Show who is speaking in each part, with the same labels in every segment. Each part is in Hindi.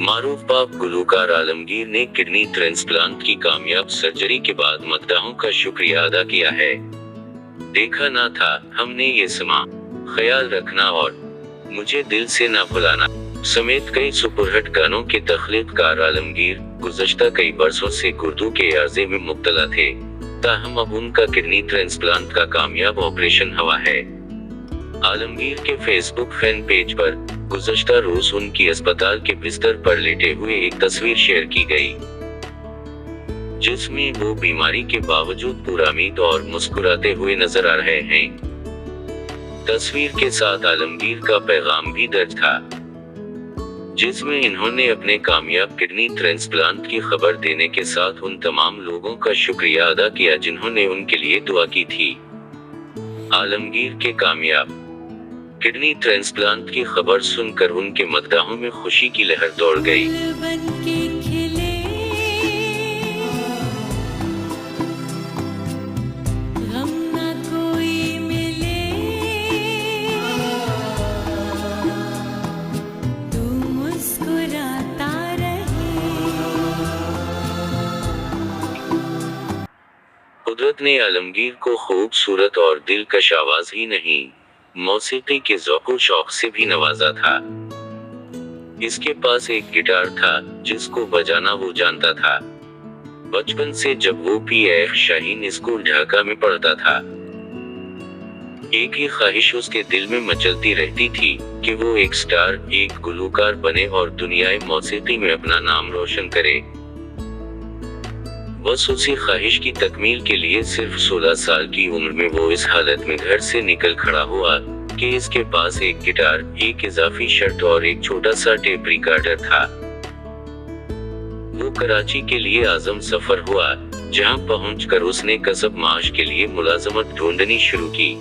Speaker 1: मारूफ पॉप गुलूकार आलमगीर ने किडनी ट्रांसप्लांट की कामयाब सर्जरी के बाद मद्दाहों का शुक्रिया अदा किया है। देखा ना था हमने ये समा, ख्याल रखना और मुझे दिल से ना भुलाना समेत कई सुपरहिट गानों के तख्लीक़कार आलमगीर गुज़श्ता कई बरसों से गुर्दे के आर्ज़े में मुब्तला थे। ताहम अब उनका किडनी ट्रांसप्लांट का कामयाब ऑपरेशन हुआ है। आलमगीर के फेसबुक फैन पेज पर गुज़श्ता रोज उनकी अस्पताल के बिस्तर पर लेटे हुए एक तस्वीर शेयर की गई, जिसमें वो बीमारी के बावजूद पुरामीद और मुस्कुराते हुए नजर आ रहे हैं। तस्वीर के साथ आलमगीर का पैगाम भी दर्ज था, जिसमें इन्होंने अपने कामयाब किडनी ट्रांसप्लांट की खबर देने के साथ उन तमाम लोगों का शुक्रिया अदा किया जिन्होंने उनके लिए दुआ की थी। आलमगीर के कामयाब किडनी ट्रांसप्लांट की खबर सुनकर उनके मद्दाहों में खुशी की लहर दौड़ गई। कुदरत ने आलमगीर को खूबसूरत और दिलकश आवाज ही नहीं, मौसीकी के ज़ौक़ शौक़ से भी नवाजा था। इसके पास एक गिटार था जिसको बजाना वो जानता था। बचपन से जब वो PF शाहीन स्कूल ढाका में पढ़ता था, एक ही ख्वाहिश उसके दिल में मचलती रहती थी कि वो एक स्टार, एक गुलूकार बने और दुनियाए मौसीकी में अपना नाम रोशन करे। बस उसी ख्वाहिश की तकमील के लिए सिर्फ 16 साल की उम्र में वो इस हालत में घर से निकल खड़ा हुआ कि इसके पास एक गिटार, एक इजाफी शर्ट और एक छोटा सा टेप रिकॉर्डर था। वो कराची के लिए आज़म सफर हुआ, जहां पहुंचकर उसने कसब माश के लिए मुलाजमत ढूंढनी शुरू की।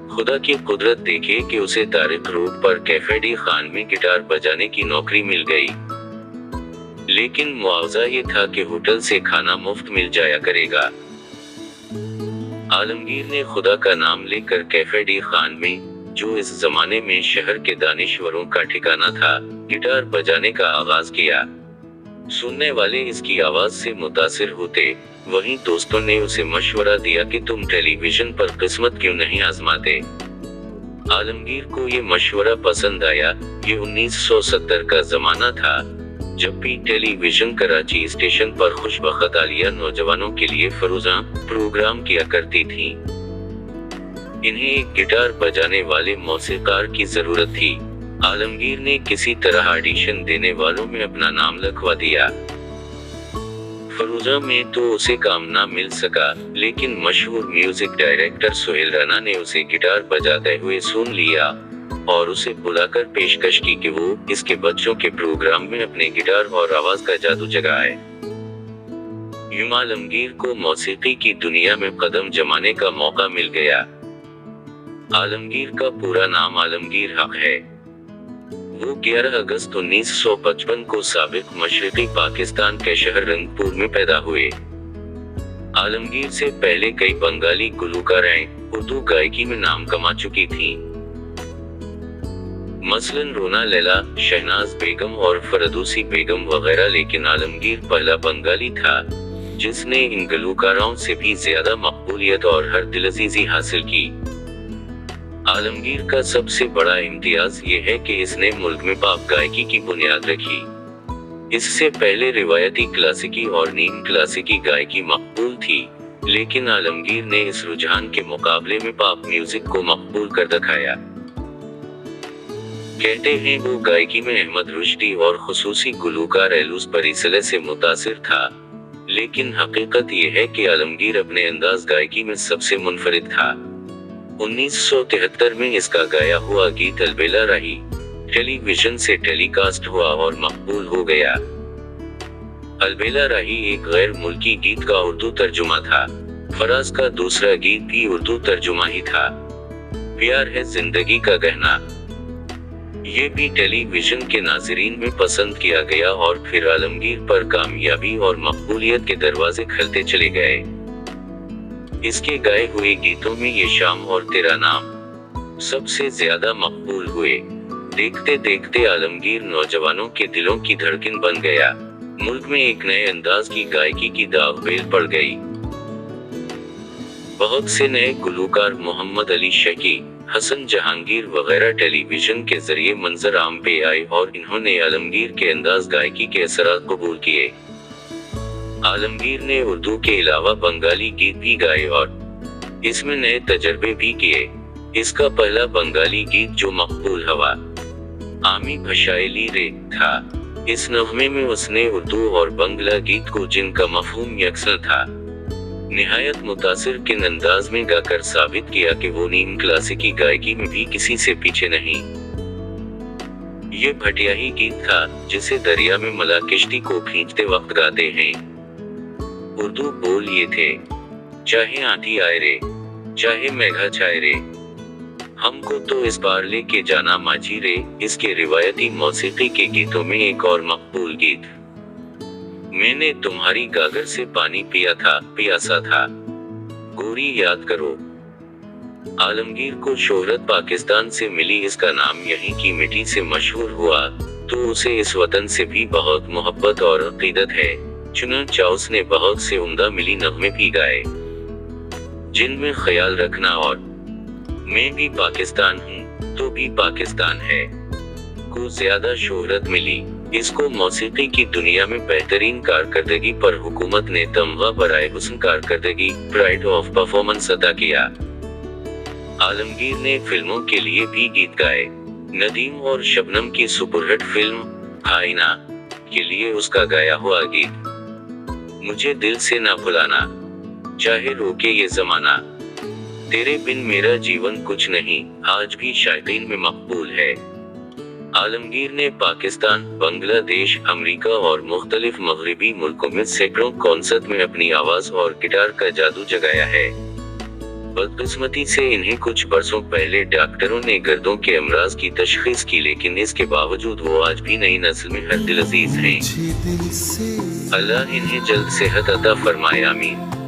Speaker 1: खुदा की कुदरत देखे कि उसे तारिक रोड पर कैफे डी खान में गिटार बजाने की नौकरी मिल गई, लेकिन मुआवजा ये था कि होटल से खाना मुफ्त मिल जाया करेगा। आलमगीर ने खुदा का नाम लेकर कैफे डी खान में, जो इस जमाने में शहर के दानिश्वरों का ठिकाना था, गिटार बजाने का आगाज किया। सुनने वाले इसकी आवाज से मुतासिर होते, वहीं दोस्तों ने उसे मशवरा दिया कि तुम टेलीविजन पर किस्मत क्यों नहीं आजमाते। आलमगीर को ये मशवरा पसंद आया। ये 1970 का जमाना था, जब भी टेलीविजन कराची स्टेशन पर खुशबख्त आलिया नौजवानों के लिए फरोज़ा प्रोग्राम किया करती थी। इन्हें एक गिटार बजाने वाले मौसीकार की जरूरत थी। आलमगीर ने किसी तरह ऑडिशन देने वालों में अपना नाम लिखवा दिया। फरोज़ा में तो उसे काम ना मिल सका, लेकिन मशहूर म्यूजिक डायरेक्टर सुहेल राना ने उसे गिटार बजाते हुए सुन लिया और उसे बुलाकर पेशकश की कि वो इसके बच्चों के प्रोग्राम में अपने गिटार और आवाज का जादू जगाए। यूं आलमगीर को मौसीकी की दुनिया में कदम जमाने का मौका मिल गया। आलमगीर का पूरा नाम आलमगीर हक है। वो 11 अगस्त 1955 को साबिक मशरिकी पाकिस्तान के शहर रंगपुर में पैदा हुए। आलमगीर से पहले कई बंगाली गुलूकारें उर्दू गायकी में नाम कमा चुकी थीं, मसलन रोना लैला, शहनाज बेगम और फरदौसी बेगम वगैरह, लेकिन आलमगीर पहला बंगाली था जिसने इन गुलूकारों से भी ज्यादा मकबूलियत और हर दिलअजीजी हासिल की। आलमगीर का सबसे बड़ा इम्तियाज ये है कि इसने मुल्क में पॉप गायकी की बुनियाद रखी। इससे पहले रिवायती क्लासिकी और नीम क्लासिकी गायकी मकबूल थी, लेकिन आलमगीर ने इस रुझान के मुकाबले में पॉप म्यूजिक को मकबूल कर दिखाया। कहते हैं वो गायकी में अहमद रुश्दी और खुसूसी गुलूकार एलूस परिसले से मुतासिर था, लेकिन हकीकत ये है कि आलमगीर अपने अंदाज गायकी में सबसे मुनफरिद था। 1973 में इसका गाया हुआ गीत अलबेला राही टेलीविजन से टेलीकास्ट हुआ और मकबूल हो गया। अलबेला राही एक गैर मुल्की गीत का उर्दू तर्जुमा था। फराज का दूसरा गीत भी उर्दू तर्जुमा ही था। प्यार है जिंदगी का गहना, ये भी टेलीविजन के नाज़रीन में पसंद किया गया और फिर आलमगीर पर कामयाबी और मकबूलियत के दरवाजे खुलते चले गए। इसके गाए हुए गीतों में ये शाम और तेरा नाम सबसे ज्यादा मकबूल हुए। देखते देखते आलमगीर नौजवानों के दिलों की धड़कन बन गया। मुल्क में एक नए अंदाज की गायकी की दाग बेल पड़ गई। बहुत से नए गुलूकार मोहम्मद अली शकी, हसन जहांगीर वगैरह टेलीविजन के जरिए मंजर आम पे आए और इन्होंने आलमगीर के अंदाज गायकी के असरात कबूल किए। आलमगीर ने उर्दू के अलावा बंगाली गीत भी गाए और इसमें नए तजर्बे भी किए। इसका पहला बंगाली गीत जो मकबूल हवा आमी भशाइली रे था। इस नगमे में उसने उर्दू और बंगला गीत को जिनका मफहूम यकसा था निहायत मुतासिर किन अंदाज में गाकर साबित किया कि वो नीम क्लासिकी गायकी में भी किसी से पीछे नहीं। ये भटियाही गीत था जिसे दरिया में मला किश्ती को खींचते वक्त गाते हैं। उर्दू बोल ये थे, चाहे आंधी आए रे, चाहे मेघा छाए रे, हमको तो इस बार लेके जाना माझी रे। इसके रिवायती मौसीकी के गीतों में एक और मकबूल गीत, मैंने तुम्हारी गागर से पानी पिया था, पियासा था, गोरी याद करो। आलमगीर को शोहरत पाकिस्तान से मिली, इसका नाम यहीं की मिट्टी से मशहूर हुआ, तो उसे इस वतन से भी बहुत मोहब्बत और अकीदत है। चुनांचे उसने बहुत से उम्दा मिली नगमे भी गाए, जिनमें ख्याल रखना और मैं भी पाकिस्तान हूँ तो भी पाकिस्तान है को ज्यादा शोहरत मिली। इसको मौसीकी की दुनिया में बेहतरीन कारकर्दगी पर हुकूमत ने तमगा बराए हुस्न कारकर्दगी प्राइड ऑफ परफॉर्मेंस अदा किया। आलमगीर ने फिल्मों के लिए भी गीत गाए। नदीम और शबनम की सुपरहिट फिल्म आईना के लिए उसका गाया हुआ गीत मुझे दिल से ना भुलाना, चाहे रोके ये जमाना, तेरे बिन मेरा जीवन कुछ नहीं, आज भी शायकीन में मकबूल है। आलमगीर ने पाकिस्तान, बांग्लादेश, अमेरिका और मुख्तलिफ मगरिबी मुल्कों में सैकड़ों कॉन्सर्ट में अपनी आवाज और गिटार का जादू जगाया है। बदकिस्मती से इन्हें कुछ बरसों पहले डॉक्टरों ने गर्दों के अमराज की तशखीस की, लेकिन इसके बावजूद वो आज भी नई नस्ल में हर दिल अजीज हैं। अल्लाह इन्हें जल्द सेहत अता फरमाए, आमीन।